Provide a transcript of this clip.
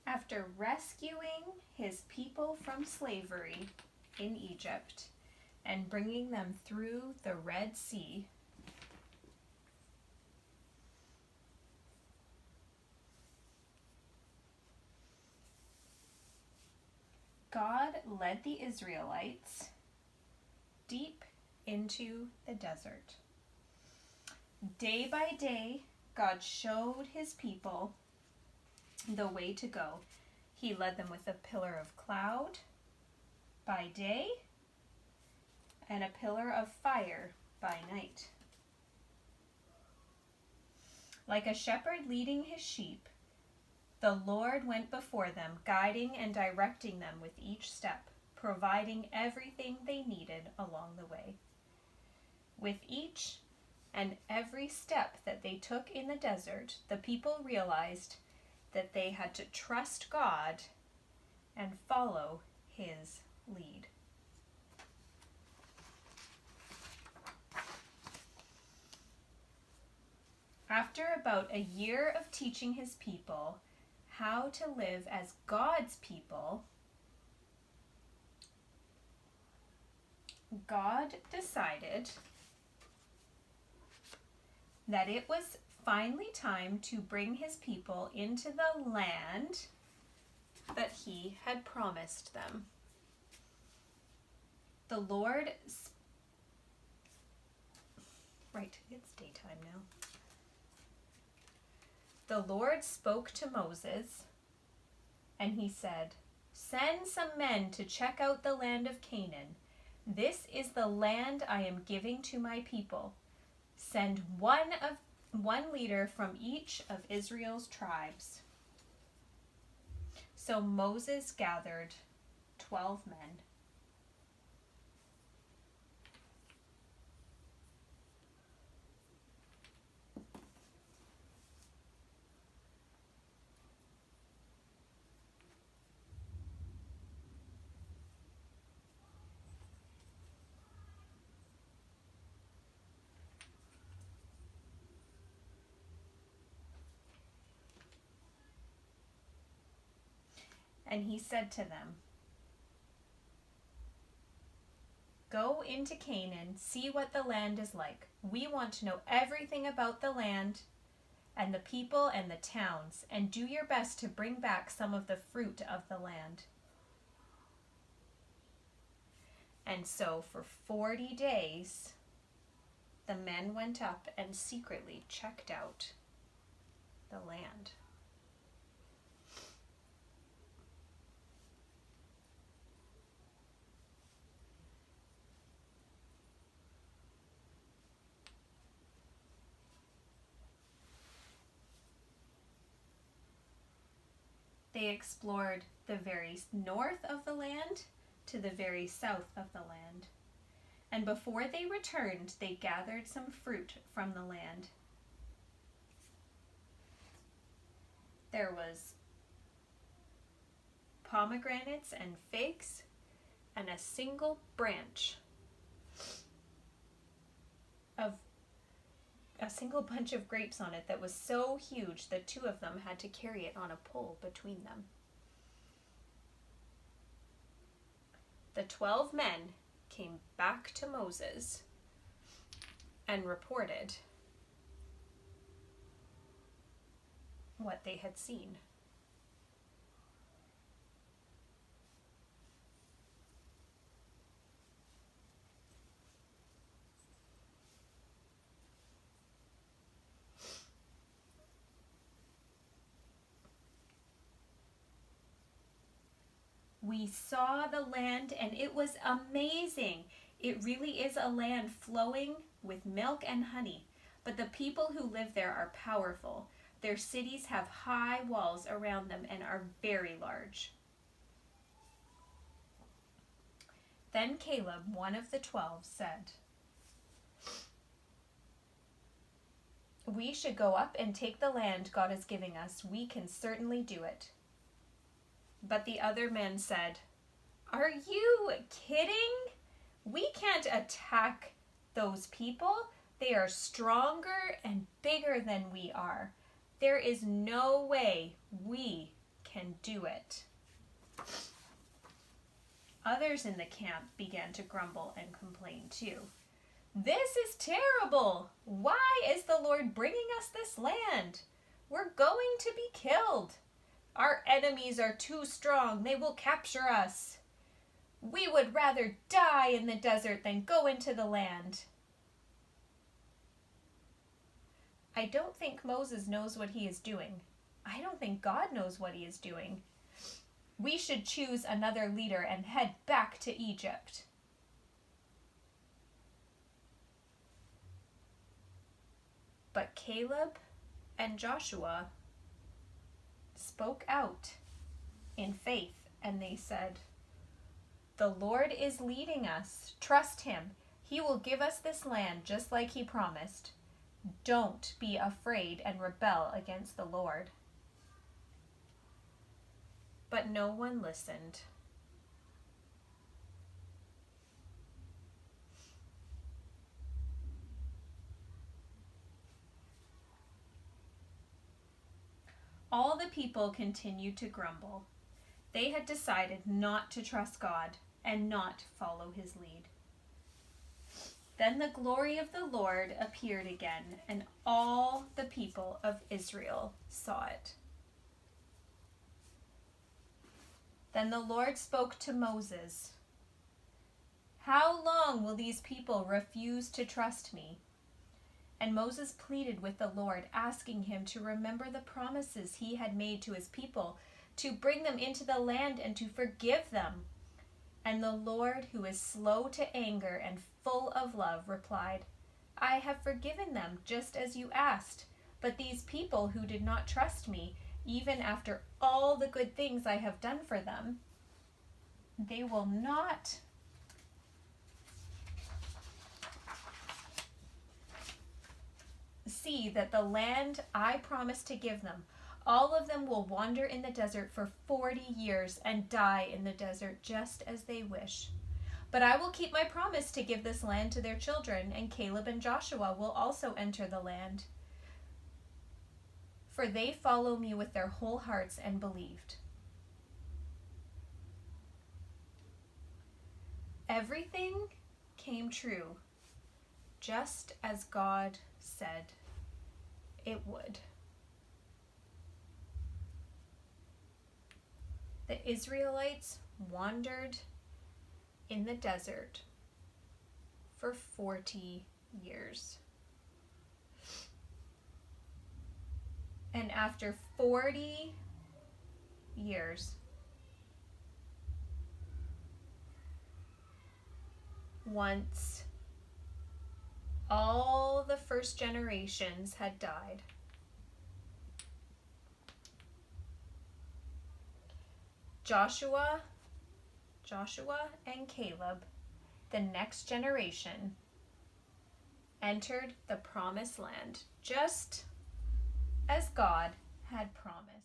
After rescuing his people from slavery in Egypt and bringing them through the Red Sea, God led the Israelites deep into the desert. Day by day, God showed his people the way to go. He led them with a pillar of cloud by day and a pillar of fire by night. Like a shepherd leading his sheep, the Lord went before them, guiding and directing them with each step, providing everything they needed along the way. With each and every step that they took in the desert, the people realized that they had to trust God and follow his lead. After about a year of teaching his people how to live as God's people, God decided that it was finally time to bring his people into the land that he had promised them. The Lord, it's daytime now. The Lord spoke to Moses, and he said, "Send some men to check out the land of Canaan. This is the land I am giving to my people. Send one leader from each of Israel's tribes." So Moses gathered 12 men. And he said to them, "Go into Canaan, see what the land is like. We want to know everything about the land and the people and the towns, and do your best to bring back some of the fruit of the land." And so for 40 days, the men went up and secretly checked out the land. They explored the very north of the land to the very south of the land. And before they returned, they gathered some fruit from the land. There was pomegranates and figs and a single bunch of grapes on it that was so huge that two of them had to carry it on a pole between them. The 12 men came back to Moses and reported what they had seen. We saw the land and it was amazing. It really is a land flowing with milk and honey. But the people who live there are powerful. Their cities have high walls around them and are very large. Then Caleb, one of the 12, said, "We should go up and take the land God is giving us. We can certainly do it." But the other men said, "Are you kidding? We can't attack those people. They are stronger and bigger than we are. There is no way we can can do it." Others in the camp began to grumble and complain too. "This is terrible! Why is the Lord bringing us this land? We're going to be killed. Our enemies are too strong. They will capture us. We would rather die in the desert than go into the land." I don't think Moses knows what he is doing. I don't think God knows what he is doing. We should choose another leader and head back to Egypt. But Caleb and Joshua spoke out in faith, and they said, "The Lord is leading us. Trust him. He will give us this land just like he promised. Don't be afraid and rebel against the Lord." But no one listened. All the people continued to grumble. They had decided not to trust God and not follow his lead. Then the glory of the Lord appeared again, and all the people of Israel saw it. Then the Lord spoke to Moses, "How long will these people refuse to trust me?" And Moses pleaded with the Lord, asking him to remember the promises he had made to his people, to bring them into the land and to forgive them. And the Lord, who is slow to anger and full of love, replied, "I have forgiven them just as you asked, but these people who did not trust me, even after all the good things I have done for them, they will not see that the land I promised to give them. All of them will wander in the desert for 40 years and die in the desert just as they wish. But I will keep my promise to give this land to their children, and Caleb and Joshua will also enter the land. For they follow me with their whole hearts and believed." Everything came true, just as God said it would. The Israelites wandered in the desert for 40 years. And after 40 years, once all the first generations had died, Joshua and Caleb, the next generation, entered the promised land just as God had promised.